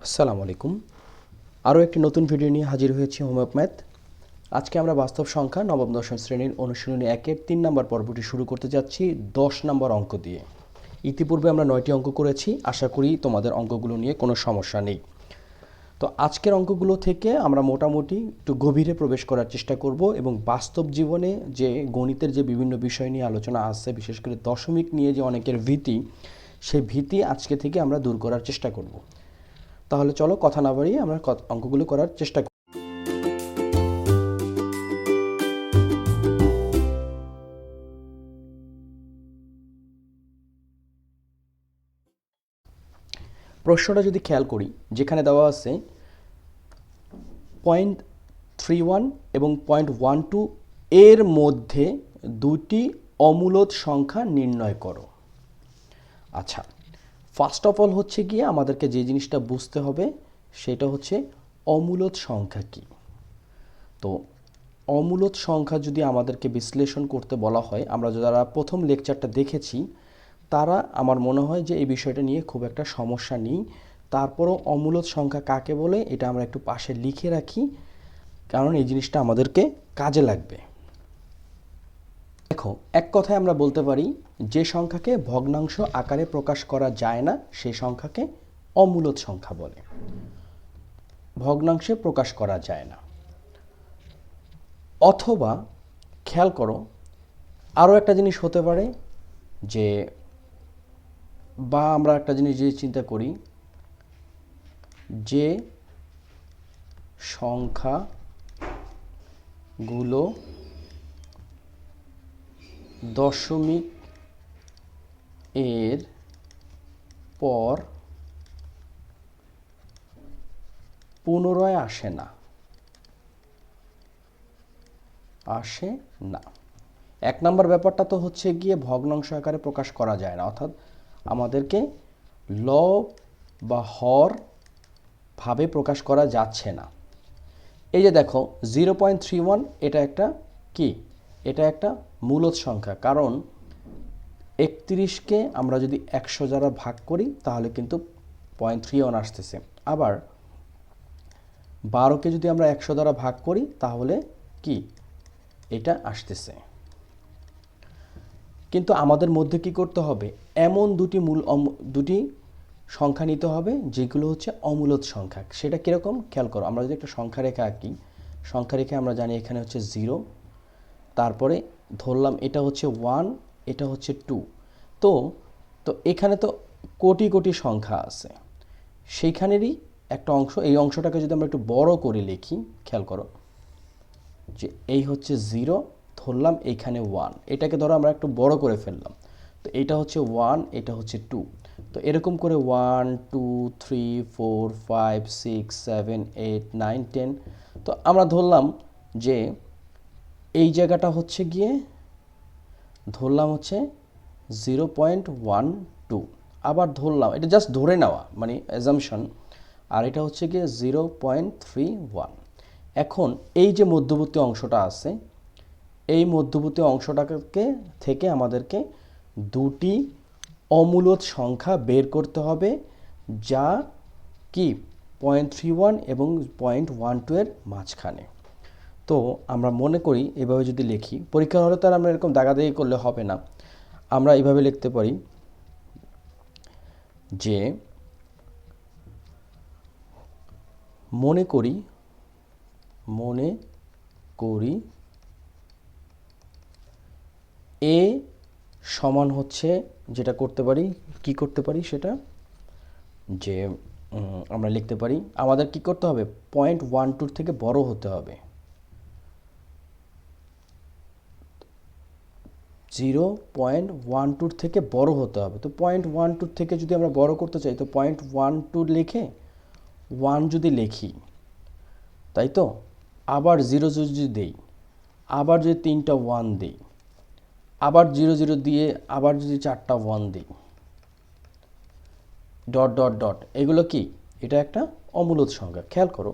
আসসালামু আলাইকুম। আরও একটি নতুন ভিডিও নিয়ে হাজির হয়েছি হোমওয়ার্ক ম্যাথ। আজকে আমরা বাস্তব সংখ্যা নবম দশম শ্রেণীর অনুশীলনী 1-এর 3 নম্বর পর্বটি শুরু করতে যাচ্ছি 10 নম্বর অঙ্ক দিয়ে। ইতিপূর্বে আমরা 9টি অঙ্ক করেছি, আশা করি তোমাদের অঙ্কগুলো নিয়ে কোনো সমস্যা নেই। তো আজকের অঙ্কগুলো থেকে আমরা মোটামুটি একটু গভীরে প্রবেশ করার চেষ্টা করব এবং বাস্তব জীবনে যে গণিতের যে বিভিন্ন বিষয় নিয়ে আলোচনা আছে, বিশেষ করে দশমিক নিয়ে যে অনেকের ভীতি, সেই ভীতি আজকে থেকে আমরা দূর করার চেষ্টা করব। তাহলে চলো কথা না বাড়িয়ে আমরা অঙ্কগুলো করার চেষ্টা করি। প্রশ্নটা যদি খেয়াল করি, যেখানে দেওয়া আছে 0.31 এবং 0.12 এর মধ্যে দুটি অমূলদ সংখ্যা নির্ণয় করো। আচ্ছা, ফার্স্ট অফ অল হচ্ছে গিয়ে আমাদেরকে যে জিনিসটা বুঝতে হবে সেটা হচ্ছে অমূলদ সংখ্যা কী। তো অমূলদ সংখ্যা যদি আমাদেরকে বিশ্লেষণ করতে বলা হয়, আমরা যারা প্রথম লেকচারটা দেখেছি তারা আমার মনে হয় যে এই বিষয়টা নিয়ে খুব একটা সমস্যা নেই। তারপরও অমূলদ সংখ্যা কাকে বলে এটা আমরা একটু পাশে লিখে রাখি, কারণ এই জিনিসটা আমাদেরকে কাজে লাগবে। দেখো, এক কথায় আমরা বলতে পারি যে সংখ্যাকে ভগ্নাংশ আকারে প্রকাশ করা যায় না সেই সংখ্যাকে অমূলদ সংখ্যা বলে। ভগ্নাংশে প্রকাশ করা যায় না। অথবা খেয়াল করো, আরও একটা জিনিস হতে পারে যে, বা আমরা একটা জিনিস যে চিন্তা করি যে সংখ্যাগুলো দশমিক এর পর পুনরায় আসে না। এক নম্বর ব্যাপারটা তো হচ্ছে গিয়ে ভগ্নাংশ আকারে প্রকাশ করা যায় না, অর্থাৎ আমাদেরকে লব বা হর ভাবে প্রকাশ করা যাচ্ছে না। এই যে দেখো 0.31, এটা একটা কি, এটা একটা মূলদ সংখ্যা, কারণ 31কে আমরা যদি 100 দ্বারা ভাগ করি তাহলে কিন্তু 0.31 আসতেছে। আবার 12কে যদি আমরা 100 দ্বারা ভাগ করি তাহলে কি এটা আসতেছে। কিন্তু আমাদের মধ্যে কি করতে হবে, এমন দুটি সংখ্যা নিতে হবে যেগুলো হচ্ছে অমূলদ সংখ্যা। সেটা কীরকম খেয়াল করো, আমরা যদি একটা সংখ্যা রেখা আঁকি, সংখ্যা রেখে আমরা জানি এখানে হচ্ছে 0, তারপরে ধরলাম এটা হচ্ছে 1, এটা হচ্ছে 2। তো এখানে তো কোটি কোটি সংখ্যা আছে, সেইখানেরই একটা অংশ। এই অংশটাকে যদি আমরা একটু বড় করে লিখি, খেয়াল করো যে এই হচ্ছে 0, ধরলাম এইখানে 1, এটাকে ধরো আমরা একটু বড় করে ফেললাম। তো এটা হচ্ছে 1, এটা হচ্ছে 2। তো এরকম করে 1 2 3 4 5 6 7 8 9 10। তো আমরা ধরলাম যে এই জায়গাটা হচ্ছে গিয়ে ধরলাম হচ্ছে 0.12। আবার ধরলাম, এটা জাস্ট ধরে নেওয়া মানে অ্যাজাম্পশন, আর এটা হচ্ছে গিয়ে 0.31। এখন এই যে মধ্যবর্তী অংশটা আছে, এই মধ্যবর্তী অংশটাকে থেকে আমাদেরকে দুটি অমূলদ সংখ্যা বের করতে হবে, যা কি 0.31 এবং 0.12 এর মাঝখানে। তো আমরা মনে করি এভাবে যদি লিখি, পরীক্ষার হলে তো আর আমরা এরকম দাগাদাগি করলে হবে না, আমরা এইভাবে লিখতে পারি যে মনে করি এ সমান হচ্ছে, যেটা করতে পারি, কি করতে পারি সেটা যে আমরা লিখতে পারি, আমাদের কি করতে হবে, 0.12 থেকে বড় হতে হবে। 0.12 থেকে বড় হতে হবে। তো 0.12 থেকে যদি আমরা বড় করতে চাই, তো 0.12 লিখে 1 যদি লিখি, তাই তো, আবার 0 যদি দেই, আবার যদি 3টা 1 দিই, আবার 0 0 দিয়ে আবার যদি 4টা 1 দিই, ডট ডট ডট, এগুলো কি, এটা একটা অমূলদ সংখ্যা। খেয়াল করো,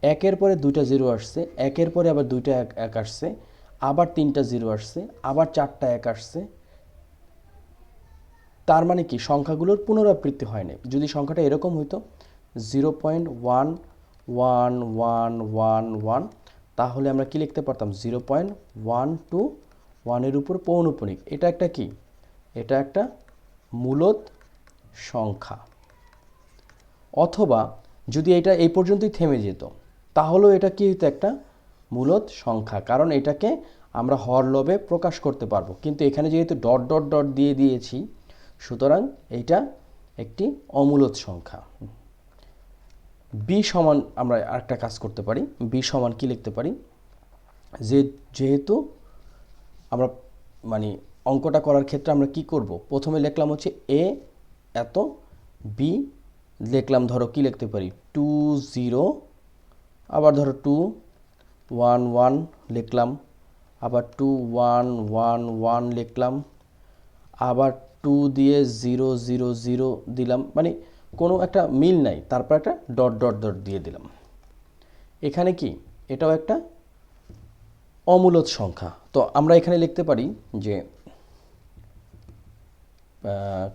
একের পরে 2টা 0 আসছে, একের পরে আবার 2টা 1 আসছে, আবার 3টা 0 আসছে, আবার 4টা 1 আসছে। তার মানে কি সংখ্যাগুলোর পুনরাবৃত্তি হয় না। যদি সংখ্যাটা এরকম হইতো 0.1111, তাহলে আমরা কি লিখতে পারতাম 0.121 উপর পৌনঃপুনিক। এটা একটা কি, এটা একটা মূলদ সংখ্যা। অথবা যদি এটা এই পর্যন্তই থেমে যেত তাহলেও এটা কি হতো, একটা মূলদ সংখ্যা, কারণ এটাকে আমরা হরলবে প্রকাশ করতে পারবো। কিন্তু এখানে যেহেতু ডট ডট ডট দিয়ে দিয়েছি, সুতরাং এটা একটি অমূলদ সংখ্যা। বি সমান আমরা আরেকটা কাজ করতে পারি। বি সমান কি লিখতে পারি, যেহেতু আমরা মানে অঙ্কটা করার ক্ষেত্রে আমরা কি করব, প্রথমে লিখলাম হচ্ছে এ এত, বি লিখলাম ধরো কি লিখতে পারি 20, আবার ধরো 211 লিখলাম, আবার 2111 লিখলাম, আবার 2 দিয়ে 000 দিলাম, মানে কোনো একটা মিল নাই, তারপর একটা ডট ডট ডট দিয়ে দিলাম। এখানে কি, এটাও একটা অমূলদ সংখ্যা। তো আমরা এখানে লিখতে পারি যে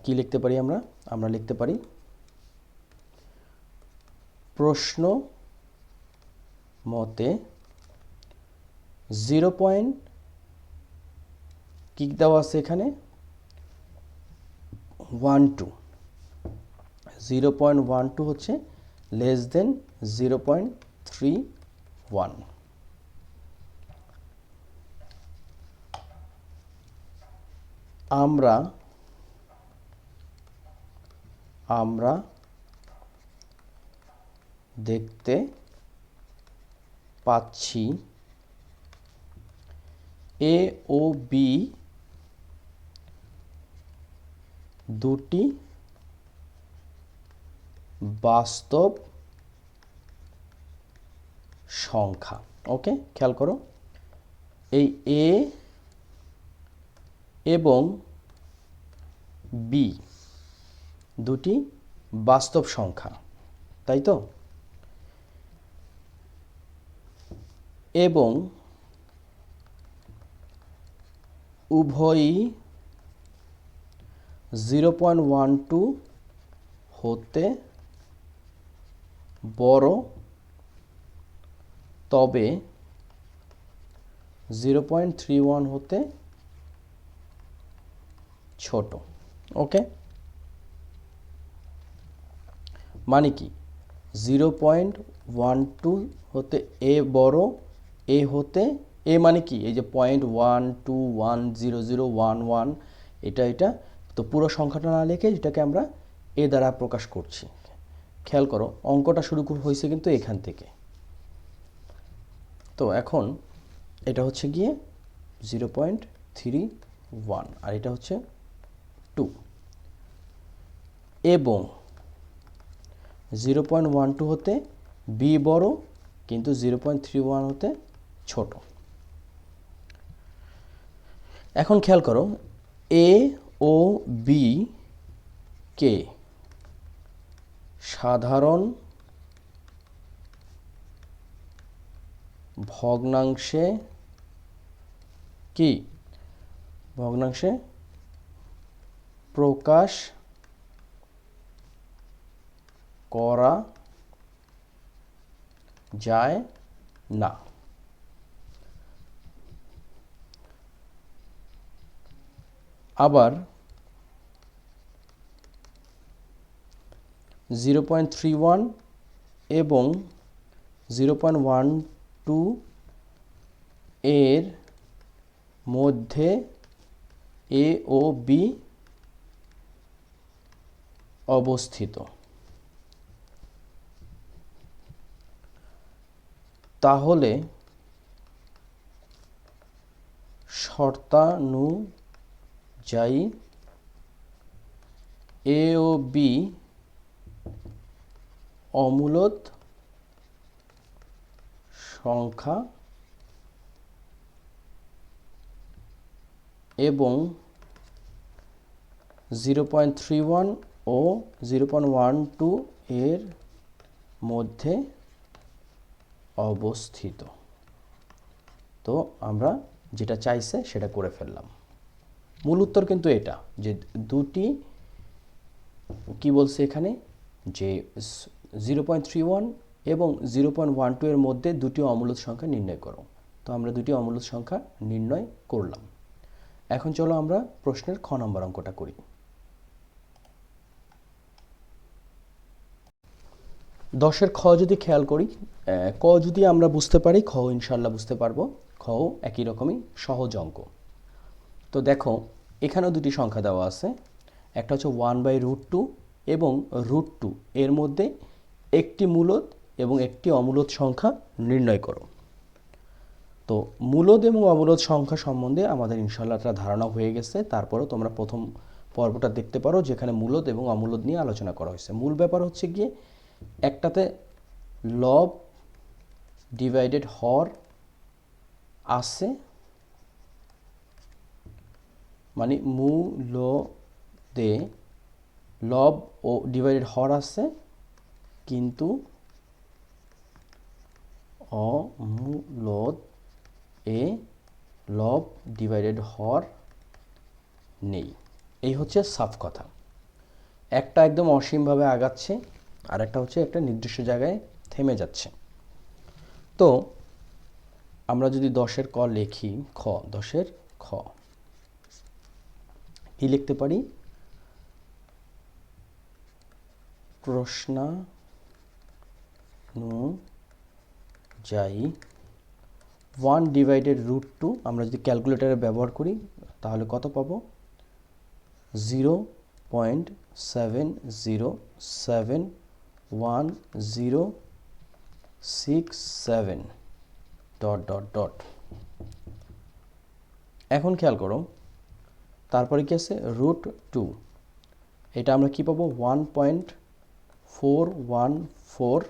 কি লিখতে পারি, আমরা লিখতে পারি প্রশ্ন মতে 0. কি দেওয়া আছে এখানে 0.12 হচ্ছে লেস দেন 0.31। আমরা দেখতে পাচ্ছি এ ও বি দুটি বাস্তব সংখ্যা। ওকে, খেয়াল করো, এই এ এবং বি দুটি বাস্তব সংখ্যা, তাই তো? এবং উভয়ই 0.12 হতে বড়, তবে 0.31 হতে ছোট। ওকে, মানে কি 0.12 হতে এ বড়, এ হতে, এ মানে কি এই যে 0.12100111, এটা তো পুরো সংখ্যাটা না লিখে এটাকে আমরা এ দ্বারা প্রকাশ করছি। খেয়াল করো, অঙ্কটা শুরু হয়েছে কিন্তু এখান থেকে। তো এখন এটা হচ্ছে গিয়ে 0.31 আর এটা হচ্ছে 2, এবং 0.12 হতে বি বড় কিন্তু 0.31 হতে ছোট। এখন খেয়াল করো, এ ও বি কে সাধারণ ভগ্নাংশে প্রকাশ করা যায় না। আবার 0.31 এবং 0.12 এর মধ্যে এ ও বি অবস্থিত, তাহলে শর্তানুযায়ী এ ও বি অমূলদ সংখ্যা এবং 0.31 ও 0.12 এর মধ্যে অবস্থিত। তো আমরা যেটা চাইছে সেটা করে ফেললাম। মূল উত্তর কিন্তু এটা, যে দুটি কি বলছে এখানে, যে 0.31 এবং 0.12 এর মধ্যে দুটি অমূলদ সংখ্যা নির্ণয় করো। তো আমরা দুটি অমূলদ সংখ্যা নির্ণয় করলাম। এখন চলো আমরা প্রশ্নের খ নম্বর অঙ্কটা করি। 10-এর খ যদি খেয়াল করি, ক যদি আমরা বুঝতে পারি, খ ইনশাল্লাহ বুঝতে পারবো। খ একই রকমই সহজ অঙ্ক। তো দেখো এখানেও দুটি সংখ্যা দেওয়া আছে, একটা হচ্ছে 1/√2 এবং √2 এর মধ্যে একটি মূলদ এবং একটি অমূলদ সংখ্যা নির্ণয় করো। তো মূলদ এবং অমূলদ সংখ্যা সম্বন্ধে আমাদের ইনশাল্লাহ একটা ধারণা হয়ে গেছে। তারপরেও তোমরা প্রথম পর্বটা দেখতে পারো যেখানে মূলদ এবং অমূলদ নিয়ে আলোচনা করা হয়েছে। মূল ব্যাপার হচ্ছে গিয়ে একটাতে লব ডিভাইডেড হর আছে, মানে মূলদে লব ও ডিভাইডেড হর আছে, কিন্তু অমূলদ এ লব ডিভাইডেড হর নেই। এই হচ্ছে সাফ কথা। একটা একদম অসীমভাবে আগাচ্ছে, আর একটা হচ্ছে একটা নির্দিষ্ট জায়গায় থেমে যাচ্ছে। তো আমরা যদি 10-এর ক লিখি, 10-এর খ কি লিখতে পারি? প্রশ্নানুযায়ী 1/√2 আমরা যদি ক্যালকুলেটরে ব্যবহার করি তাহলে কত পাবো? 0.7071067 ... এখন খেয়াল করো, তারপরে কি আছে? √2, এটা আমরা কি পাবো? 1.4142135 ...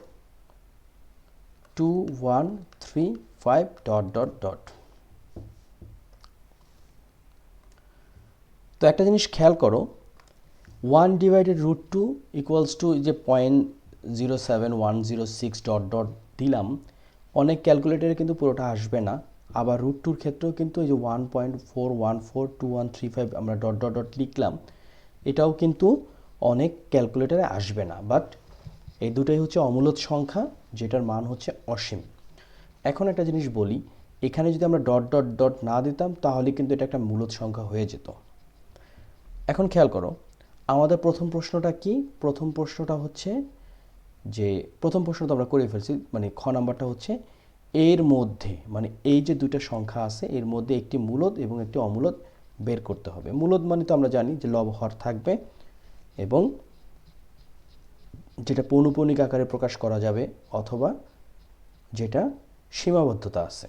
তো একটা জিনিস খেয়াল করো, 1/√2 ইকুয়ালস টু যে 0.07106 ... দিলাম, অনেক ক্যালকুলেটরে কিন্তু পুরোটা আসবে না। আবার √2-র ক্ষেত্রেও কিন্তু এই যে 1.4142135 আমরা ... লিখলাম, এটাও কিন্তু অনেক ক্যালকুলেটরে আসবে না। বাট এই দুটাই হচ্ছে অমূলদ সংখ্যা, যেটার মান হচ্ছে অসীম। এখন একটা জিনিস বলি, এখানে যদি আমরা ... না দিতাম তাহলে কিন্তু এটা একটা মূলদ সংখ্যা হয়ে যেত। এখন খেয়াল করো, আমাদের প্রথম প্রশ্নটা কি? প্রথম প্রশ্নটা হচ্ছে যে প্রথম প্রশ্নটা আমরা করে ফেলছি, মানে খ নাম্বারটা হচ্ছে এর মধ্যে, মানে এই যে দুইটা সংখ্যা আছে এর মধ্যে একটি মূলদ এবং একটি অমূলদ বের করতে হবে। মূলদ মানে তো আমরা জানি যে লব হর থাকবে এবং যেটা পৌনঃপুনিক আকারে প্রকাশ করা যাবে অথবা যেটা সীমাবদ্ধতা আছে।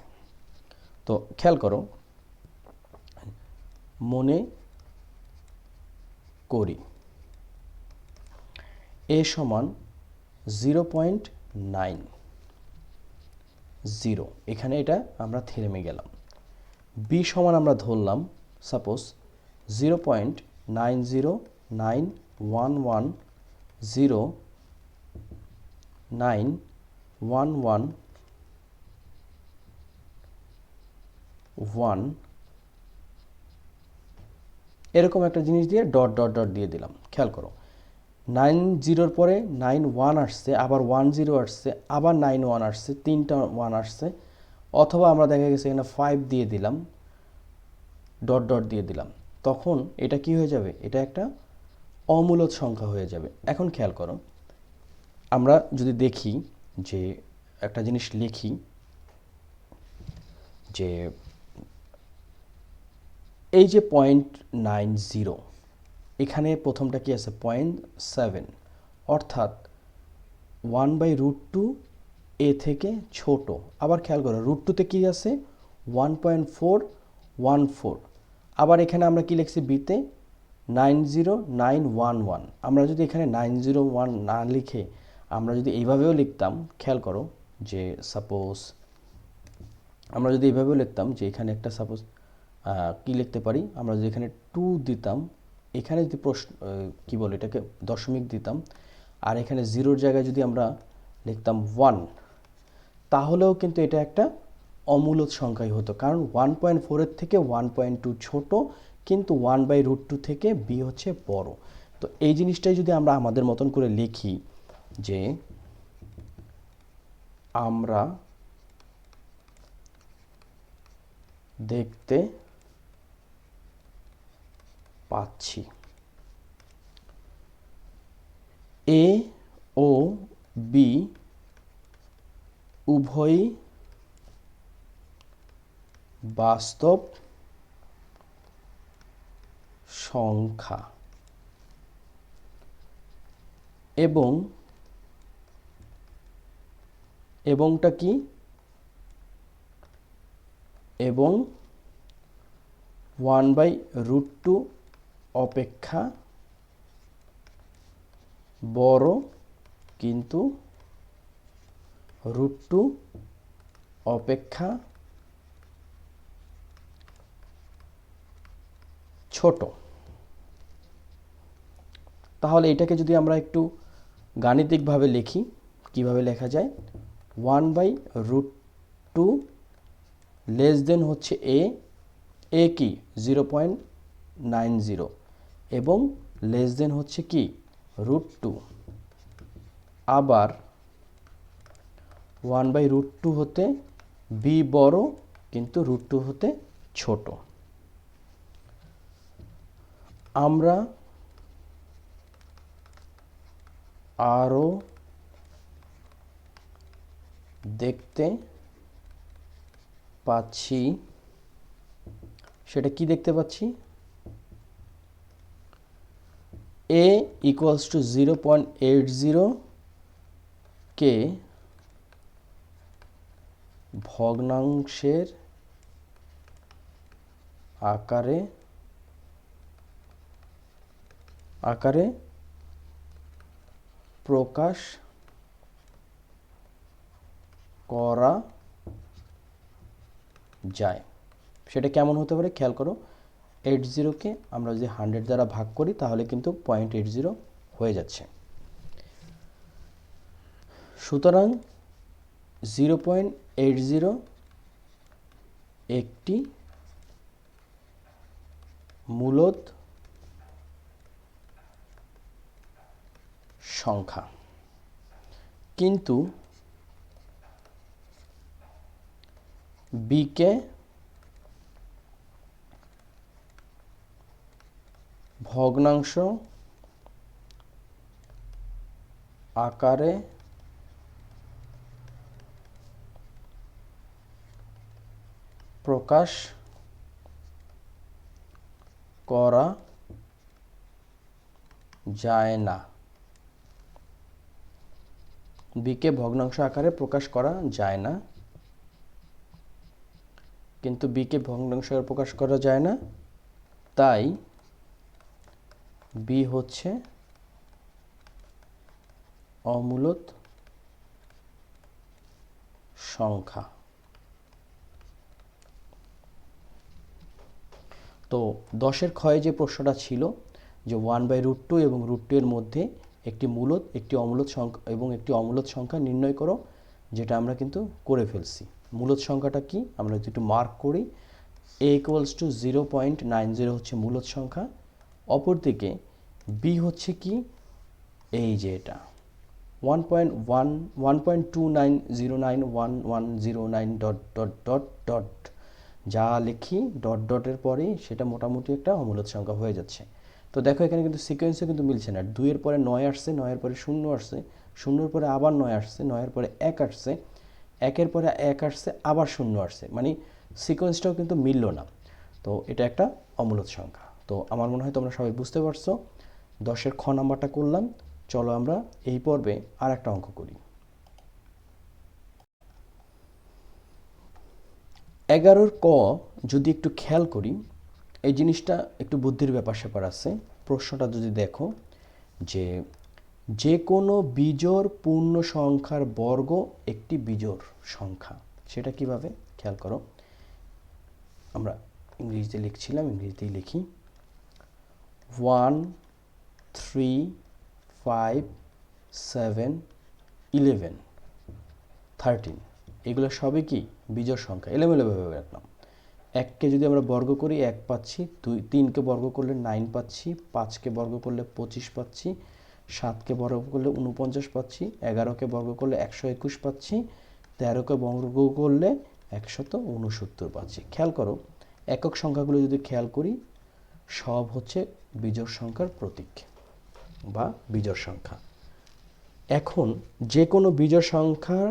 তো খেয়াল করো, মনে করি a সমান 0.90, এখানে এটা আমরা থেমে গেলাম। b সমান আমরা ধরলাম সাপোজ 0.9091109111 এরকম একটা জিনিস দিয়ে ... দিয়ে দিলাম। খেয়াল করো, 90-র পরে 91 আসছে, আবার 10 আসছে, আবার 91 আসছে, তিনটা 1 আসছে, অথবা আমরা দেখা গেছে এখানে 5 দিয়ে দিলাম, ... দিয়ে দিলাম, তখন এটা কি হয়ে যাবে? এটা একটা অমূলদ সংখ্যা হয়ে যাবে। এখন খেয়াল করো, আমরা যদি দেখি যে একটা জিনিস লিখি যে এই যে 0.90, এখানে প্রথমটা কি আছে? 0.7, অর্থাৎ 1/√2 এ থেকে ছোট। আবার খেয়াল করো, √2-তে কি আছে? 1.414। আবার এখানে আমরা কি লিখছি? বিতে 90911। আমরা যদি এখানে 901 না লিখে আমরা যদি এইভাবেও লিখতাম, খেয়াল করো যে সাপোজ আমরা যদি এইভাবেও লিখতাম যে এখানে একটা সাপোজ কি লিখতে পারি? আমরা যদি এখানে 2 দিতাম, এখানে যদি প্রশ্ন কি বলে এটাকে দশমিক দিতাম, আর এখানে 0-র জায়গায় যদি আমরা লিখতাম 1, তাহলেও কিন্তু এটা একটা অমূলদ সংখ্যাই হতো, কারণ 1.4-এর থেকে 1.2 ছোট, কিন্তু 1/√2 থেকে b হচ্ছে বড়। তো এই জিনিসটাই যদি আমরা আমাদের মতন করে লিখি যে আমরা দেখতে পাচ্ছি। এ ও বি উভয়ই বাস্তব সংখ্যা এবংটা কি? এবং 1/√2 অপেক্ষা বড়, কিন্তু √2 অপেক্ষা ছোট। তাহলে এটাকে যদি আমরা একটু গাণিতিকভাবে লিখি, কিভাবে লেখা যায়? 1/√2 লেস দেন হচ্ছে এ কি 0.90 এবং লেস দেন হচ্ছে কি √2। আবার 1/√2 হতে বি বড়, কিন্তু √2 হতে ছোট। আমরা আরও দেখতে পাচ্ছি, সেটা কি দেখতে পাচ্ছি? a equals to 0.80 কে ভগ্নাংশের আকারে প্রকাশ করা যায়। সেটা কেমন হতে পারে খেয়াল করো। 80কে আমরা যদি 100 দ্বারা ভাগ করি তাহলে কিন্তু 0.80 হয়ে যাচ্ছে। সুতরাং 0.80 একটি মূলদ সংখ্যা, কিন্তু বিকে ভগ্নাংশ আকারে প্রকাশ করা যায় না। বিকে ভগ্নাংশ আকারে প্রকাশ করা যায় না, কিন্তু বিকে ভগ্নাংশ আকারে প্রকাশ করা যায় না, তাই বি হচ্ছে অমূলদ সংখ্যা। তো 10-এর ক্ষয়ে যে প্রশ্নটা ছিল যে 1/√2 এবং √2 এর মধ্যে একটি মূলদ, একটি অমূলদ সংখ্যা এবং একটি অমূলদ সংখ্যা নির্ণয় করো, যেটা আমরা কিন্তু করে ফেলছি। মূলদ সংখ্যাটা কি আমরা যদি একটু মার্ক করি, a equals to 0.90 হচ্ছে মূলদ সংখ্যা, অপরদিকে b হচ্ছে কি এই যে এটা 1.29091109 ... যা লিখি ডট ডটের পরে সেটা মোটামুটি একটা অমূলদ সংখ্যা হয়ে যাচ্ছে। তো দেখো এখানে কিন্তু সিকোয়েন্সে কিন্তু মিলছে না। 2-এর পরে 9 আসছে, 9-এর পরে 0 আসছে, 0-এর পরে আবার 9 আসছে, 9-এর পরে 1 আসছে, 1-এর পরে 1 আসছে, আবার 0 আসছে, মানে সিকোয়েন্সটাও কিন্তু মিলল না। তো এটা একটা অমূলদ সংখ্যা। তো আমার মনে হয় তোমরা সবাই বুঝতে পারছো। 10-এর খ নাম্বারটা করলাম। চলো আমরা এই পর্বে আর একটা অঙ্ক করি। 11-র ক যদি একটু খেয়াল করি, এই জিনিসটা একটু বুদ্ধির ব্যাপার স্যাপার আছে। প্রশ্নটা যদি দেখো যে যে কোনো বিজোড় পূর্ণ সংখ্যার বর্গ একটি বিজোড় সংখ্যা, সেটা কিভাবে খেয়াল করো। আমরা ইংরেজিতে লিখছিলাম, ইংরেজিতেই লিখি। 1 3 5 7 11 13 এগুলো সবই কি বিজোড় সংখ্যা। এলোমেলোভাবে রাখলাম। 1কে যদি আমরা বর্গ করি 1 পাচ্ছি, 3কে বর্গ করলে 9 পাচ্ছি, 5কে বর্গ করলে 25 পাচ্ছি, 7কে বর্গ করলে 49 পাচ্ছি, 11কে বর্গ করলে 121 পাচ্ছি, 13কে বর্গ করলে 169 পাচ্ছি। খেয়াল করো, একক সংখ্যাগুলো যদি খেয়াল করি সব হচ্ছে বিজোড় সংখ্যার প্রতীক বা বিজোড় সংখ্যা। এখন যে কোনো বিজোড় সংখ্যার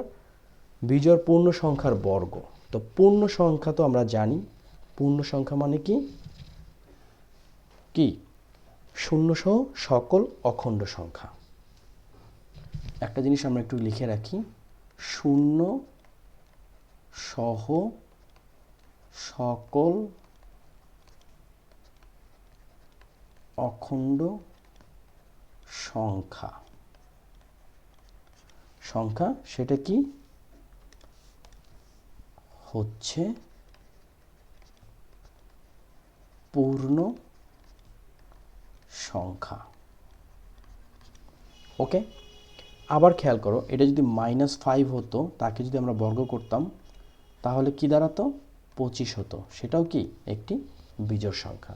বিজোড় পূর্ণ সংখ্যার বর্গ, তো পূর্ণ সংখ্যা তো আমরা জানি, পূর্ণ সংখ্যা মানে কি কি শূন্য সহ সকল অখণ্ড সংখ্যা। একটা জিনিস আমরা একটু লিখে রাখি, শূন্য সহ সকল অখণ্ড সংখ্যা। সংখ্যা সেটা কি হচ্ছে পূর্ণ সংখ্যা। ওকে, আবার খেয়াল করো, এটা যদি -5 হতো, তাকে যদি আমরা বর্গ করতাম তাহলে কি দাঁড়াতো 25 হতো, সেটাও কি একটি বিজোড় সংখ্যা।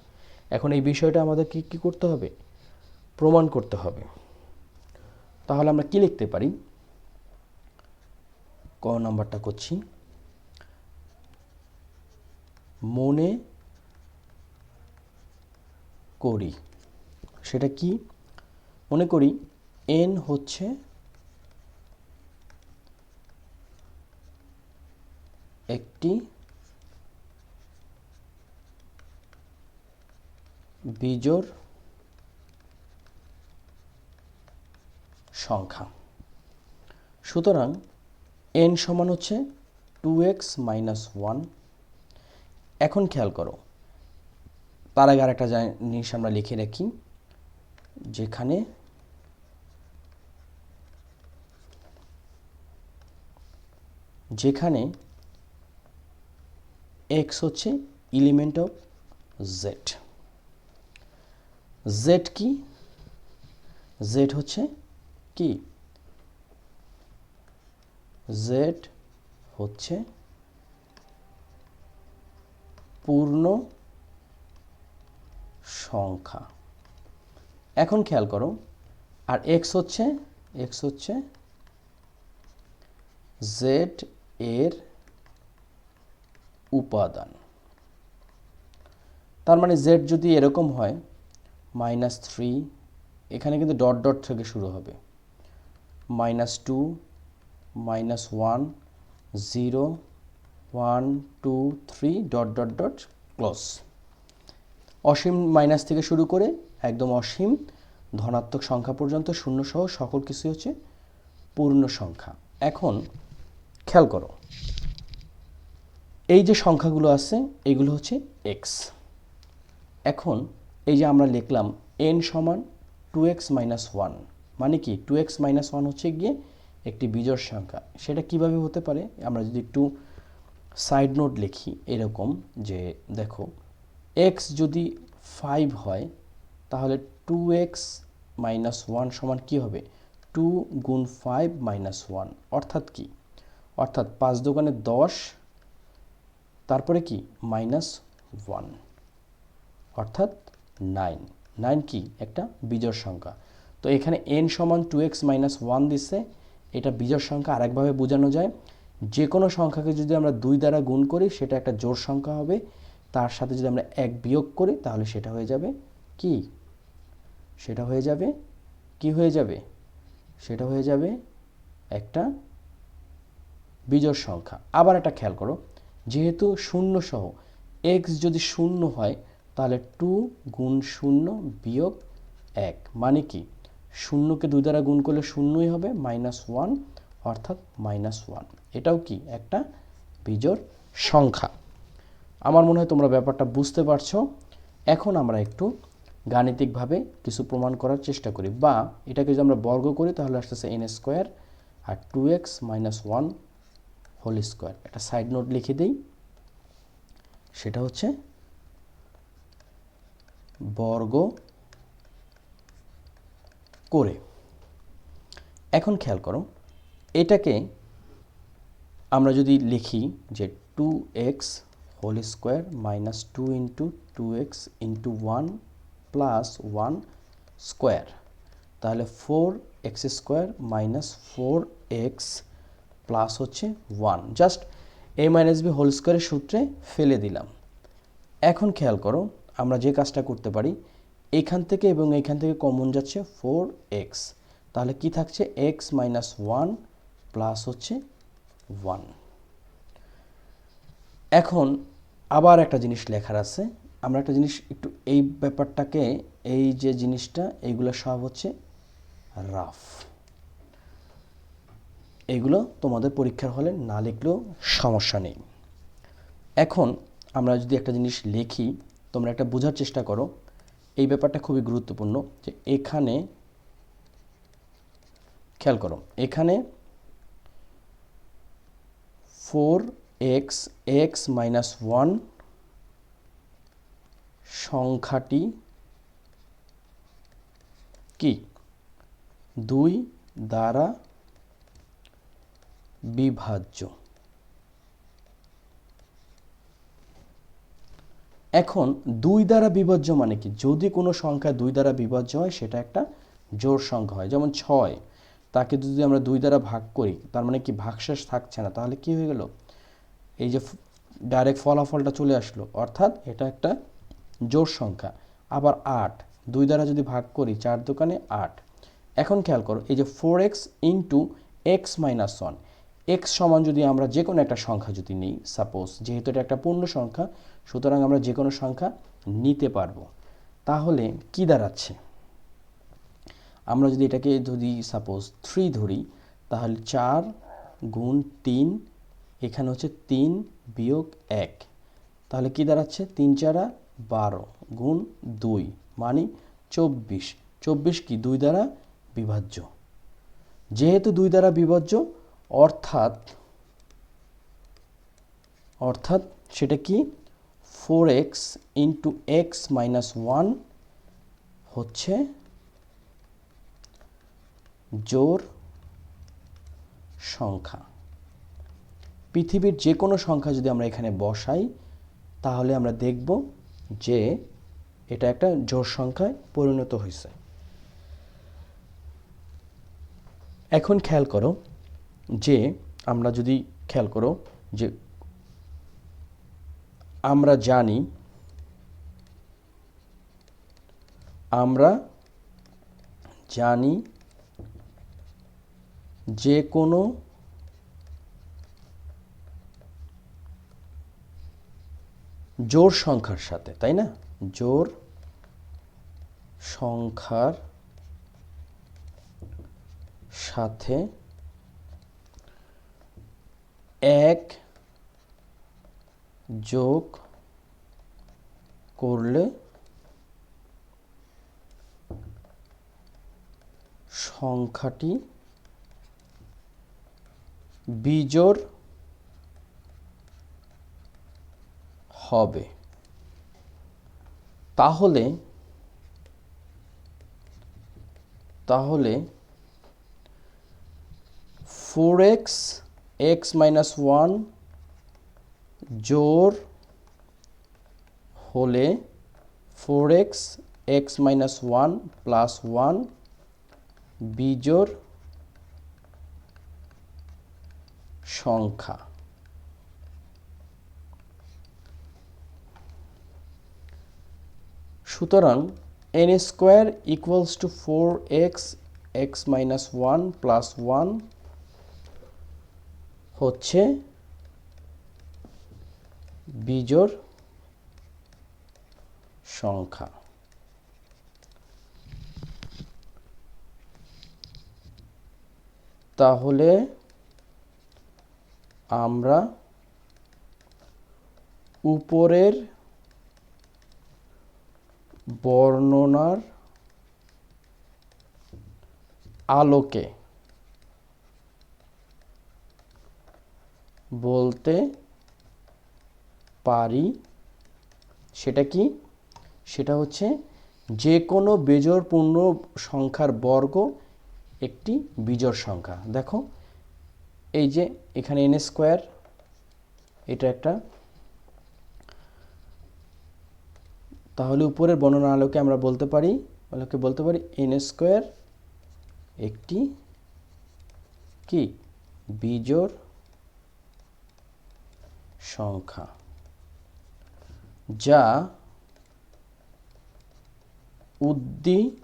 এখন এই বিষয়টা আমাদের কি করতে হবে, প্রমাণ করতে হবে। তাহলে আমরা কি লিখতে পারি, ক নাম্বারটা করছি, মনে করি। সেটা কি, মনে করি n হচ্ছে একটি বিজোড় সংখ্যা। সুতরাং n সমান হচ্ছে 2x - 1। এখন খেয়াল করো, তার আগে আরেকটা জিনিস আমরা লিখে রাখি, যেখানে x হচ্ছে এলিমেন্ট অফ z। z কি, z হচ্ছে কি, z হচ্ছে পূর্ণ সংখ্যা। এখন খেয়াল করো, আর x হচ্ছে z এর উপাদান। তার মানে z যদি এরকম হয় -3, এখানে কিন্তু ডট ডট থেকে শুরু হবে, -2 -1 0 1 2 3 ডট ডট ডট ক্লোজ। অসীম মাইনাস থেকে শুরু করে একদম অসীম ধনাত্মক সংখ্যা পর্যন্ত শূন্য সহ সকল কিছু হচ্ছে পূর্ণ সংখ্যা। এখন খেয়াল করো, এই যে সংখ্যাগুলো আছে এগুলো হচ্ছে x। এখন এই যে আমরা লিখলাম n সমান 2x - 1, মানে কি 2x - 1 হচ্ছে গিয়ে একটি বিজোড় সংখ্যা। সেটা কিভাবে হতে পারে, আমরা যদি একটু সাইড নোট লিখি এরকম, যে দেখো x যদি 5 হয় তাহলে 2x - 1 সমান কি হবে, 2 গুণ 5 - 1, অর্থাৎ কি, অর্থাৎ 5 দোকানে 10, তারপরে কি -1, অর্থাৎ 9। 9 কি একটা বিজোড় সংখ্যা। তো এখানে n সমান 2x - 1 দিচ্ছে, এটা বিজোড় সংখ্যা। আরেকভাবে বোঝানো যায়, যে কোনো সংখ্যাকে যদি আমরা 2 দ্বারা গুণ করি সেটা একটা জোড় সংখ্যা হবে, তার সাথে যদি আমরা 1 বিয়োগ করি তাহলে সেটা হয়ে যাবে কি, সেটা হয়ে যাবে কি হয়ে যাবে, সেটা হয়ে যাবে একটা বিজোড় সংখ্যা। আবার একটা খেয়াল করো, যেহেতু শূন্য সহ x যদি শূন্য হয় তাহলে 2 গুণ 0 বিয়োগ 1, মানে কি শূন্যকে 2 দ্বারা গুণ করলে শূন্যই হবে, -1, অর্থাৎ -1। এটাও কি একটা বিজোড় সংখ্যা। আমার মনে হয় তোমরা ব্যাপারটা বুঝতে পারছো। এখন আমরা একটু গাণিতিকভাবে কিছু প্রমাণ করার চেষ্টা করি, বা এটাকে যদি আমরা বর্গ করি তাহলে আসতেছে n² আর 2x - 1 হোল স্কোয়ার। একটা সাইড নোট লিখে দিই, সেটা হচ্ছে বর্গ করে। এখন খেয়াল করো, এটাকে আমরা যদি লিখি যে 2x whole square -2 × 2x × 1 + 1 square, তাহলে 4x² - 4x প্লাস হচ্ছে 1, just a minus B whole স্কোয়ারের সূত্রে ফেলে দিলাম। এখন খেয়াল করো আমরা যে কাজটা করতে পারি, এখান থেকে এবং এখান থেকে কমন যাচ্ছে 4x, তাহলে কি থাকছে x মাইনাস 1 প্লাস হচ্ছে 1। এখন আবার একটা জিনিস লেখার আছে, আমরা একটা জিনিস একটু এই ব্যাপারটাকে, এই যে জিনিসটা এইগুলো সব হচ্ছে রাফ, এগুলো তোমাদের পরীক্ষার হলে না লিখলেও সমস্যা নেই। এখন আমরা যদি একটা জিনিস লিখি, তোমরা একটা বোঝার চেষ্টা করো, এই ব্যাপারটা খুবই গুরুত্বপূর্ণ, যে এখানে খেয়াল করো, এখানে 4x x মাইনাস 1 সংখ্যাটি কি 2 দ্বারা বিভাজ্য। এখন 2 দ্বারা বিভাজ্য মানে কি, যদি কোনো সংখ্যা 2 দ্বারা বিভাজ্য হয় সেটা একটা জোড় সংখ্যা হয়। যেমন 6, তাকে যদি আমরা 2 দ্বারা ভাগ করি, তার মানে কি ভাগশেষ থাকছে না, তাহলে কি হয়ে গেল, এই যে ডাইরেক্ট ফলাফলটা চলে আসলো, অর্থাৎ এটা একটা জোড় সংখ্যা। আবার 8, 2 দ্বারা যদি ভাগ করি, 4 দোকানে 8। এখন খেয়াল করো, এই যে 4x into x minus 1, x সমান যদি আমরা যে কোনো একটা সংখ্যা যদি নিই, সাপোজ যেহেতু এটা একটা পূর্ণ সংখ্যা, সুতরাং আমরা যে কোনো সংখ্যা নিতে পারবো। তাহলে কি দাঁড়াচ্ছে, আমরা যদি এটাকে যদি সাপোজ 3 ধরি, তাহলে 4 গুণ 3, এখানে হচ্ছে 3 বিয়োগ 1, তাহলে কি দাঁড়াচ্ছে 3 4 12 গুণ 2 মানে 24। 24 কি 2 দ্বারা বিভাজ্য, যেহেতু 2 দ্বারা বিভাজ্য অর্থাৎ সেটা কি 4x ইন্টু এক্স মাইনাস 1 হচ্ছে জোড় সংখ্যা। পৃথিবীর যে কোনো সংখ্যা যদি আমরা এখানে বসাই, তাহলে আমরা দেখব যে এটা একটা জোড় সংখ্যায় পরিণত হয়েছে। এখন খেয়াল করো যে আমরা যদি খেয়াল করো যে আমরা জানি যে কোনো জোড় সংখ্যার সাথে, তাই না, জোড় সংখ্যার সাথে 1 যোগ করলে সংখ্যাটি বিজোড় হবে। তাহলে 4x x মাইনাস 1 জোড় হলে 4x x মাইনাস 1 প্লাস 1 বিজোড় সংখ্যা। সুতরাং n square equals to 4x x minus 1 plus 1 হচ্ছে বিজোড় সংখ্যা। তাহলে আমরা উপরের বর্ণনার আলোকে বলতে পারি, সেটা কি, সেটা হচ্ছে যে কোনো বেজোড় পূর্ণ সংখ্যার বর্গ একটি বিজোড় সংখ্যা। দেখো এই যে এখানে n স্কোয়ার, এটা একটা, তাহলে উপরের বর্ণনা আলোকে আমরা বলতে পারি n স্কোয়ার একটি কি বিজোড় সংখ্যা যা উদ্দীপককে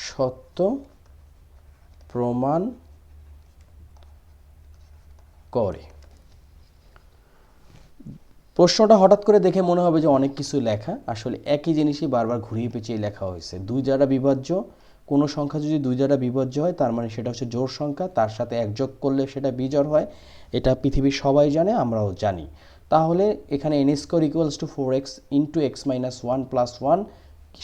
সত্য প্রমাণ করে। প্রশ্নটা হঠাৎ করে দেখে মনে হবে যে অনেক কিছু লেখা, আসলে একই জিনিসই বারবার ঘুরিয়ে পেঁচিয়ে লেখা হয়েছে। দুই দ্বারা বিভাজ্য কোনো সংখ্যা যদি দুই দ্বারা বিভাজ্য হয় তার মানে সেটা হচ্ছে জোড় সংখ্যা, তার সাথে এক যোগ করলে সেটা বিজোড় হয়। এটা পৃথিবীর সবাই জানে, আমরাও জানি। তাহলে এখানে n square equals to 4x into x minus 1 plus 1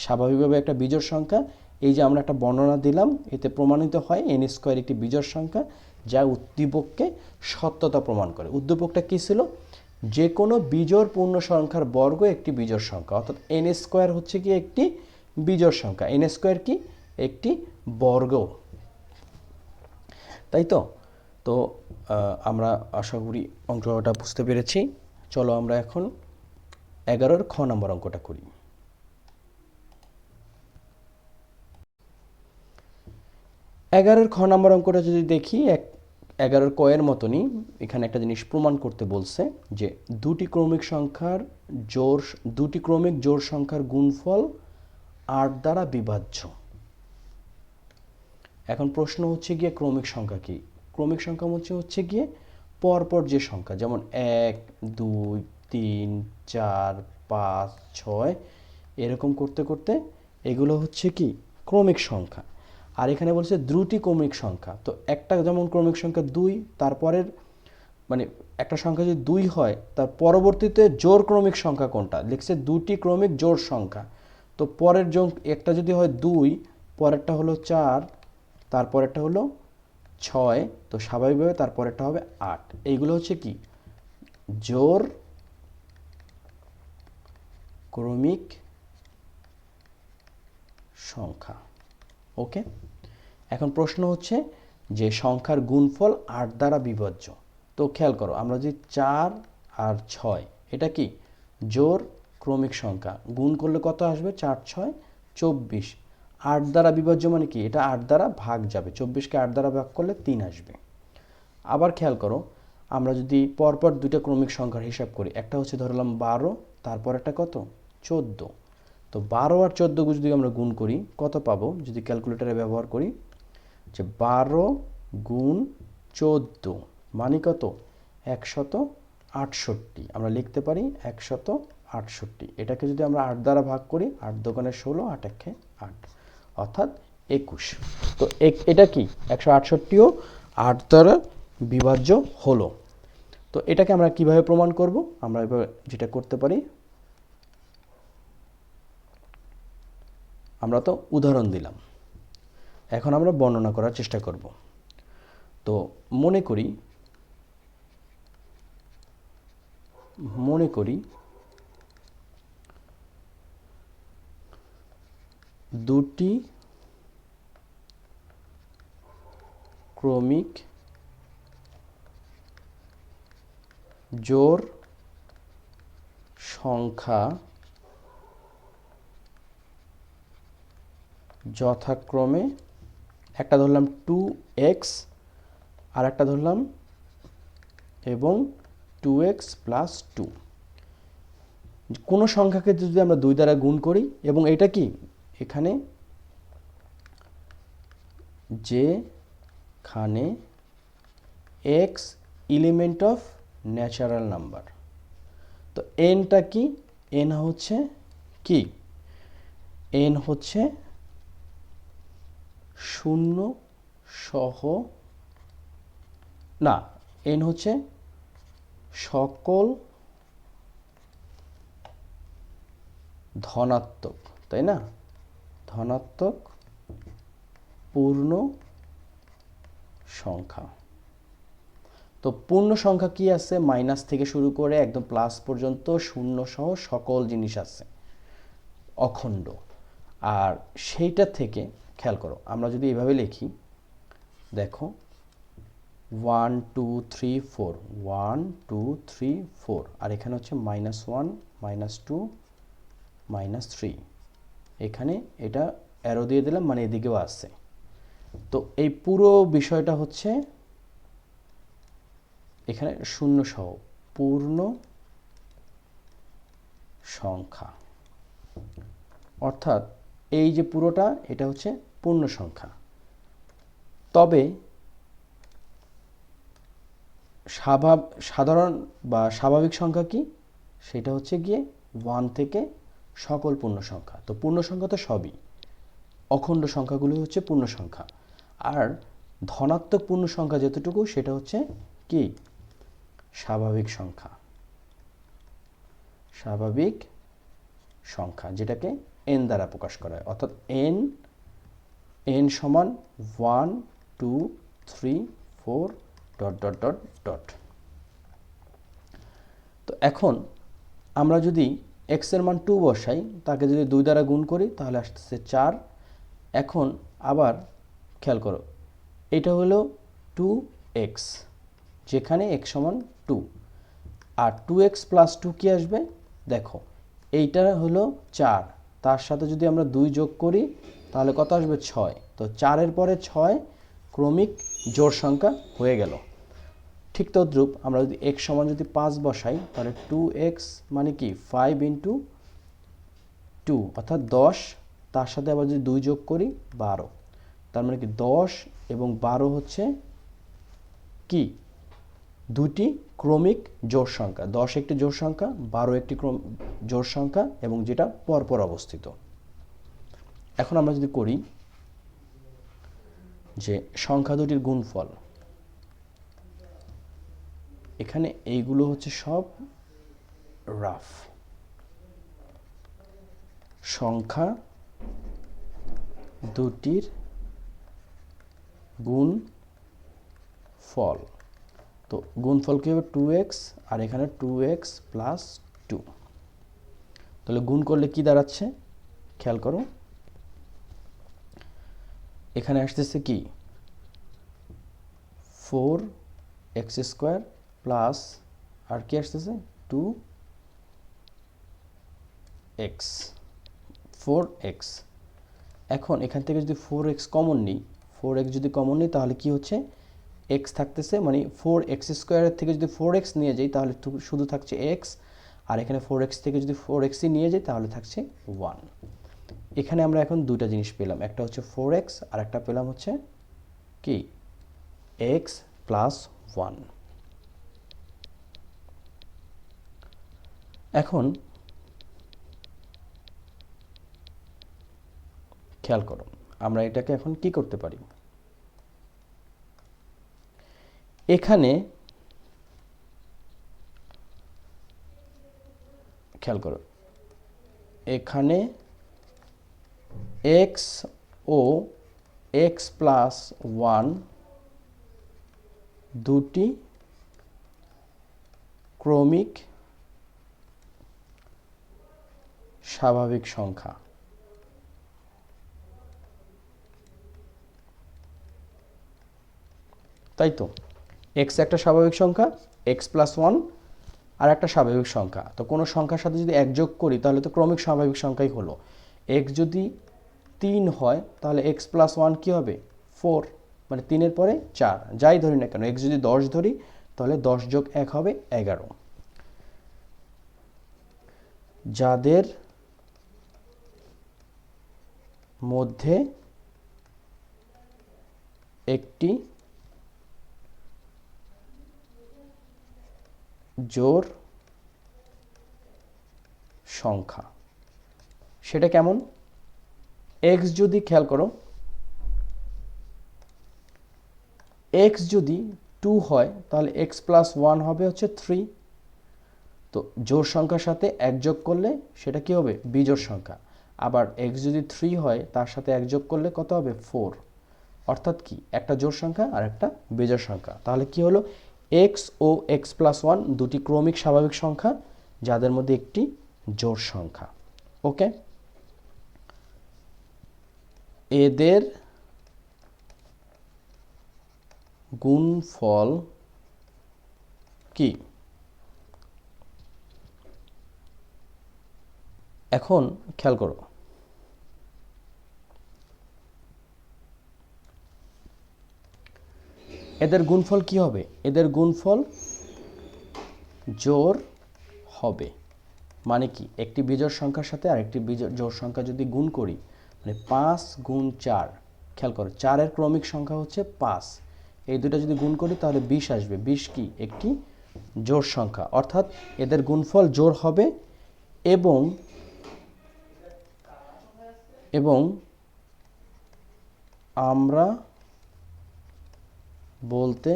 স্বাভাবিকভাবে একটা বিজোড় সংখ্যা। এই যে আমরা একটা বর্ণনা দিলাম, এতে প্রমাণিত হয় n স্কোয়ার একটি বিজোড় সংখ্যা যা উদ্দীপককে সত্যতা প্রমাণ করে। উদ্দীপকটা কী ছিল? যে কোনো বিজোড় পূর্ণ সংখ্যার বর্গ একটি বিজোড় সংখ্যা, অর্থাৎ n স্কোয়ার হচ্ছে কি একটি বিজোড় সংখ্যা। n স্কোয়ার কি? একটি বর্গ, তাই তো? তো আমরা আশা করি অঙ্কটা বুঝতে পেরেছি। চলো আমরা এখন 11-র খ নম্বর অঙ্কটা করি। 11-র খ নম্বর অঙ্কটা যদি দেখি, 11-র ক এর মতনই এখানে একটা জিনিস প্রমাণ করতে বলছে যে দুটি ক্রমিক জোড় সংখ্যার গুণফল 8 দ্বারা বিভাজ্য। এখন প্রশ্ন হচ্ছে গিয়ে ক্রমিক সংখ্যা কি? ক্রমিক সংখ্যা হচ্ছে গিয়ে পরপর যে সংখ্যা, যেমন 1 2 3 4 5 6 এরকম করতে করতে এগুলো হচ্ছে কি ক্রমিক সংখ্যা। আর এখানে বলছে দুটি ক্রমিক সংখ্যা, তো একটা যেমন ক্রমিক সংখ্যা 2, তারপরের মানে একটা সংখ্যা যদি 2 হয় তার পরবর্তীতে জোড় ক্রমিক সংখ্যা কোনটা? লিখছে দুটি ক্রমিক জোড় সংখ্যা। তো পরের একটা যদি হয় 2, পরেরটা হলো 4, তারপরেরটা হলো 6, তো স্বাভাবিকভাবে তারপরেরটা হবে 8। এইগুলো হচ্ছে কি জোড় ক্রমিক সংখ্যা। ওকে, এখন প্রশ্ন হচ্ছে যে সংখ্যার গুণফল 8 দ্বারা বিভাজ্য। তো খেয়াল করো, আমরা যদি 4 আর 6 এটা কি জোড় ক্রমিক সংখ্যা, গুণ করলে কত আসবে? 4 6 24। 8 দ্বারা বিভাজ্য মানে কি? এটা 8 দ্বারা ভাগ যাবে, 24কে 8 দ্বারা ভাগ করলে 3 আসবে। আবার খেয়াল করো, আমরা যদি পরপর দুইটা ক্রমিক সংখ্যার হিসাব করি, একটা হচ্ছে ধরলাম 12, তারপর একটা কত 14। তো 12 আর 14 যদি আমরা গুণ করি কত পাবো? যদি ক্যালকুলেটরে ব্যবহার করি, যে 12 গুণ 14 মানে কত? 168। আমরা লিখতে পারি 168। এটাকে যদি আমরা 8 দ্বারা ভাগ করি, 8 দোকানে 16, 8 একে 8, অর্থাৎ 21। তো এটা কি 168ও 8 দ্বারা বিভাজ্য হলো। তো এটাকে আমরা কিভাবে প্রমাণ করব? আমরা এবার যেটা করতে পারি, আমরা তো উদাহরণ দিলাম, এখন আমরা বর্ণনা করার চেষ্টা করব। তো মনে করি দুটি ক্রমিক জোড় সংখ্যা যথাক্রমে একটা ধরলাম 2x আর একটা ধরলাম এবং 2x প্লাস 2। কোনো সংখ্যাকে যদি আমরা 2 দ্বারা গুণ করি, এবং এটা কি এখানে যেখানে x element of natural number. তো nটা কি? n হচ্ছে কি? n হচ্ছে 0 সহ না, n হচ্ছে সকল ধনাত্মক, তাই না? ধনাত্মক পূর্ণ সংখ্যা। তো পূর্ণ সংখ্যা কি আছে? মাইনাস থেকে শুরু করে একদম প্লাস পর্যন্ত 0 সহ সকল জিনিস আছে, অখণ্ড। আর সেইটা থেকে খেয়াল করো, আমরা যদি এভাবে লিখি, দেখো 1 2 3 4, 1 2 3 4, আর এখানে হচ্ছে -1 -2 -3। এখানে এটা অ্যারো দিয়ে দিলাম, মানে এদিকেও আছে। তো এই পুরো বিষয়টা হচ্ছে এখানে শূন্য সহ পূর্ণ সংখ্যা, অর্থাৎ এই যে পুরোটা এটা হচ্ছে পূর্ণ সংখ্যা। তবে সাধারণ বা স্বাভাবিক সংখ্যা কি, সেটা হচ্ছে গিয়ে 1 থেকে সকল পূর্ণ সংখ্যা। তো পূর্ণ সংখ্যা তো সবই, অখণ্ড সংখ্যাগুলো হচ্ছে পূর্ণ সংখ্যা। আর ধনাত্মক পূর্ণ সংখ্যা যতটুকু সেটা হচ্ছে কি স্বাভাবিক সংখ্যা, স্বাভাবিক সংখ্যা যেটাকে n দ্বারা প্রকাশ করা হয়, অর্থাৎ n সমান 1 2 3 4 ডট ডট ডট ডট। তো এখন আমরা যদি x এর মান 2 বসাই, তাকে যদি 2 দ্বারা গুণ করি তাহলে আসতেছে 4। এখন আবার খেয়াল করো, এটা হলো 2x, যেখানে x সমান 2, আর 2x প্লাস 2 কি আসবে দেখো, এইটা হলো 4, তার সাথে যদি আমরা 2 যোগ করি তাহলে কত আসবে 6। তো 4-এর পরে 6 ক্রমিক জোড় সংখ্যা হয়ে গেল। ঠিক তদ্রূপ আমরা যদি x সমান যদি 5 বসাই তাহলে 2x মানে কি 5 ইন্টু 2 অর্থাৎ 10, তার সাথে আবার যদি 2 যোগ করি 12, তার মানে কি 10 এবং 12 হচ্ছে কি দুটি ক্রমিক জোড় সংখ্যা। 10 একটি জোড় সংখ্যা, 12 একটি জোড় সংখ্যা, এবং যেটা পরপর অবস্থিত। এখন আমরা যদি করি যে সংখ্যা দুটির গুণফল, এখানে এইগুলো হচ্ছে সব রাফ সংখ্যা দুটির গুণফল। তো গুণফল কি হবে 2x, আর এখানে 2x প্লাস 2। তাহলে গুণ করলে কি দাঁড়াচ্ছে খেয়াল করো, এখানে আসতেছে কি 4x স্কোয়ার প্লাস আর কি আসতেছে 2x 4x। এখন এখান থেকে যদি 4x কমন নিই, 4x যদি কমন নিই তাহলে কি হচ্ছে x থাকতেছে, মানে 4x স্কোয়ারের থেকে যদি 4x নিয়ে যাই তাহলে শুধু থাকছে x, আর এখানে 4x থেকে যদি 4x নিয়ে যাই তাহলে থাকছে 1। এখানে আমরা এখন দুটো জিনিস পেলাম, একটা হচ্ছে 4x আর একটা পেলাম হচ্ছে কি x প্লাস 1। এখন খেয়াল করো আমরা এটাকে এখন কি করতে পারি, এখানে খেয়াল করো এখানে x ও x প্লাস 1 দুটি ক্রমিক স্বাভাবিক সংখ্যা। তাই তো x একটা স্বাভাবিক সংখ্যা, x প্লাস 1 আর একটা স্বাভাবিক সংখ্যা। তো কোনো সংখ্যার সাথে যদি 1 যোগ করি তাহলে তো ক্রমিক স্বাভাবিক সংখ্যাই হলো। x যদি 3 হয় তাহলে x প্লাস 1 কি হবে 4, মানে 3-এর পরে 4, যাই ধরি না কেন। x যদি 10 ধরি তাহলে 10 যোগ 1 হবে 11। যাদের মধ্যে একটি জোড় সংখ্যা, সেটা কেমন, x যদি খেয়াল করো x যদি 2 হয় তাহলে x প্লাস 1 হবে হচ্ছে 3। তো জোড় সংখ্যার সাথে 1 যোগ করলে সেটা কি হবে বিজোড় সংখ্যা। আবার x যদি 3 হয় তার সাথে 1 যোগ করলে কত হবে 4, অর্থাৎ কি একটা জোড় সংখ্যা আর একটা বিজোড় সংখ্যা। তাহলে কি হলো x ও x প্লাস 1 দুটি ক্রমিক স্বাভাবিক সংখ্যা যাদের মধ্যে একটি জোড় সংখ্যা। ওকে, এদের গুণফল কি, এখন খেয়াল করো এদের গুণফল কি হবে? এদের গুণফল জোড় হবে। মানে কি, একটি বিজোড় সংখ্যার সাথে আরেকটি জোড় সংখ্যা যদি গুণ করি, মানে 5 গুণ 4, খেয়াল করো 4-এর ক্রমিক সংখ্যা হচ্ছে 5, এই দুটো যদি গুণ করি তাহলে 20 আসবে। 20 কি? একটি জোড় সংখ্যা, অর্থাৎ এদের গুণফল জোড় হবে এবং আমরা বলতে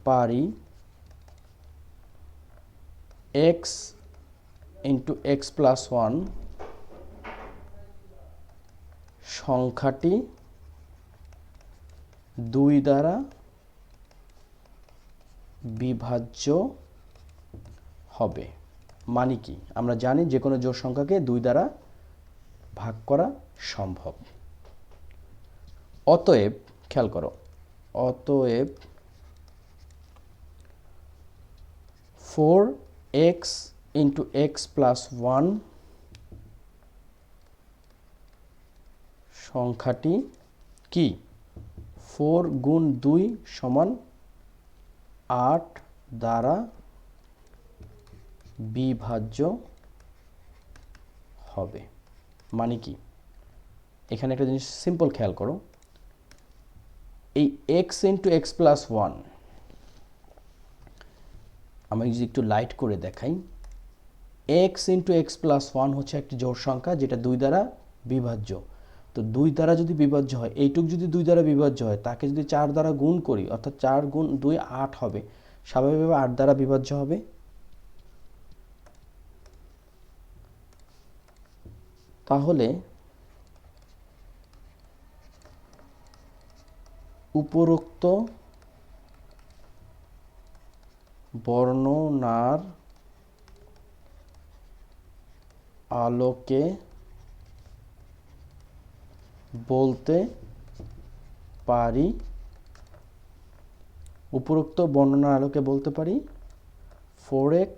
পারি x ইন্টু এক্স প্লাস 1 সংখ্যাটি 2 দ্বারা বিভাজ্য হবে। মানে কি, আমরা জানি যে কোনো জোড় সংখ্যাকে 2 দ্বারা ভাগ করা সম্ভব। অতএব খেয়াল করো, অতএব 4x ইন্টু এক্স প্লাস 1 সংখ্যাটি কি? 4 গুণ 2 সমান 8 দ্বারা বিভাজ্য হবে। মানে কি, এখানে একটা জিনিস সিম্পল খেয়াল করো, এই x ইন্টু এক্স প্লাস 1 আমি যদি একটু লাইট করে দেখাই, x ইন্টু এক্স প্লাস 1 হচ্ছে একটি জোড় সংখ্যা যেটা 2 দ্বারা বিভাজ্য। তো 2 দ্বারা যদি বিভাজ্য হয়, এইটুক যদি 2 দ্বারা বিভাজ্য হয়, তাকে যদি 4 দ্বারা গুণ করি, অর্থাৎ 4 গুণ 2 8 হবে, স্বাভাবিকভাবে 8 দ্বারা বিভাজ্য হবে। তাহলে উপরোক্ত বর্ণনার আলোকে বলতে পারি, উপরোক্ত বর্ণনার আলোকে বলতে পারি 4x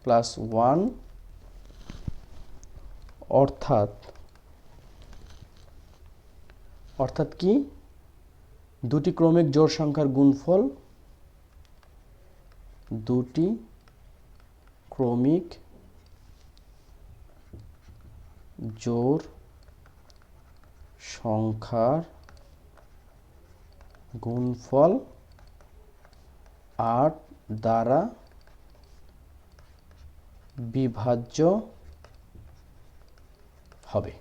প্লাস 1 অর্থাৎ কি, দুটি ক্রমিক জোড় সংখ্যার গুণফল, দুটি ক্রমিক জোড় সংখ্যার গুণফল 8 দ্বারা বিভাজ্য হবে।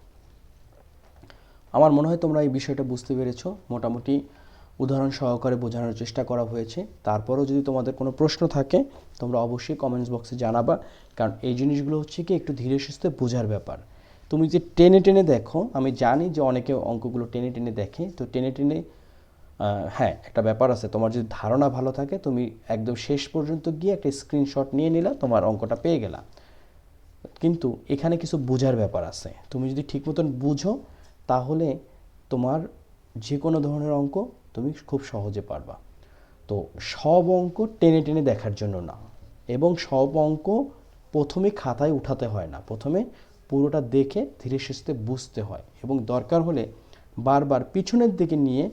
আমার মনে হয় তোমরা এই বিষয়টা বুঝতে পেরেছো। মোটামুটি উদাহরণ সহকারে বোঝানোর চেষ্টা করা হয়েছে। তারপরেও যদি তোমাদের কোনো প্রশ্ন থাকে তোমরা অবশ্যই কমেন্টস বক্সে জানাবা, কারণ এই জিনিসগুলো হচ্ছে কি একটু ধীরে সুস্থে বোঝার ব্যাপার। তুমি যে টেনে টেনে দেখো, আমি জানি যে অনেকে অঙ্কগুলো টেনে টেনে দেখে, তো টেনে টেনে হ্যাঁ একটা ব্যাপার আছে, তোমার যদি ধারণা ভালো থাকে তুমি একদম শেষ পর্যন্ত গিয়ে একটা স্ক্রিনশট নিয়ে নিলা, তোমার অঙ্কটা পেয়ে গেলা। কিন্তু এখানে কিছু বোঝার ব্যাপার আছে, তুমি যদি ঠিক মতন বুঝো তাহলে তোমার যে কোনো ধরনের অঙ্ক তুমি খুব সহজে পারবা। তো সব অঙ্ক টেনে টেনে দেখার জন্য না, এবং সব অঙ্ক প্রথমে খাতায় উঠাতে হয় না, প্রথমে পুরোটা দেখে ধীরে সুস্থে বুঝতে হয়, এবং দরকার হলে বারবার পিছনের দিকে নিয়ে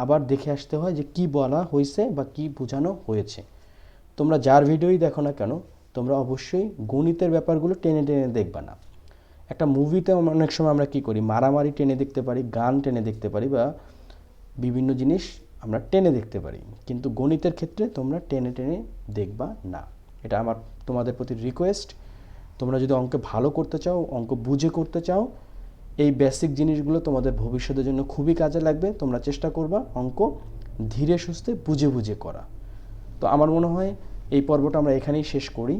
আবার দেখে আসতে হয় যে কি বলা হয়েছে বা কি বোঝানো হয়েছে। তোমরা যার ভিডিওই দেখো না কেন, তোমরা অবশ্যই গণিতের ব্যাপারগুলো টেনে টেনে দেখবা না। একটা মুভিতে অনেক সময় আমরা কি করি, মারামারি টেনে দেখতে পারি, গান টেনে দেখতে পারি, বা বিভিন্ন জিনিস আমরা টেনে দেখতে পারি, কিন্তু গণিতের ক্ষেত্রে তোমরা টেনে টেনে দেখবা না। এটা আমার তোমাদের প্রতি রিকোয়েস্ট। তোমরা যদি অঙ্কে ভালো করতে চাও, অঙ্ক বুঝে করতে চাও, এই বেসিক জিনিসগুলো তোমাদের ভবিষ্যতের জন্য খুবই কাজে লাগবে। তোমরা চেষ্টা করবা অঙ্ক ধীরে সুস্থে বুঝে বুঝে করা। তো আমার মনে হয় এই পর্বটা আমরা এখানেই শেষ করি।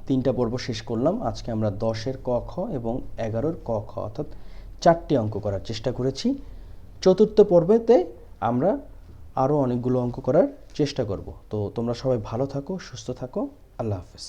3টা পর্ব শেষ করলাম। আজকে আমরা 10-এর ক খ এবং 11-এর ক খ অর্থাৎ 4টি অঙ্ক করার চেষ্টা করেছি। 4র্থ পর্বেতে আমরা আরও অনেকগুলো অঙ্ক করার চেষ্টা করব। তো তোমরা সবাই ভালো থাকো, সুস্থ থাকো। আল্লাহ হাফেজ।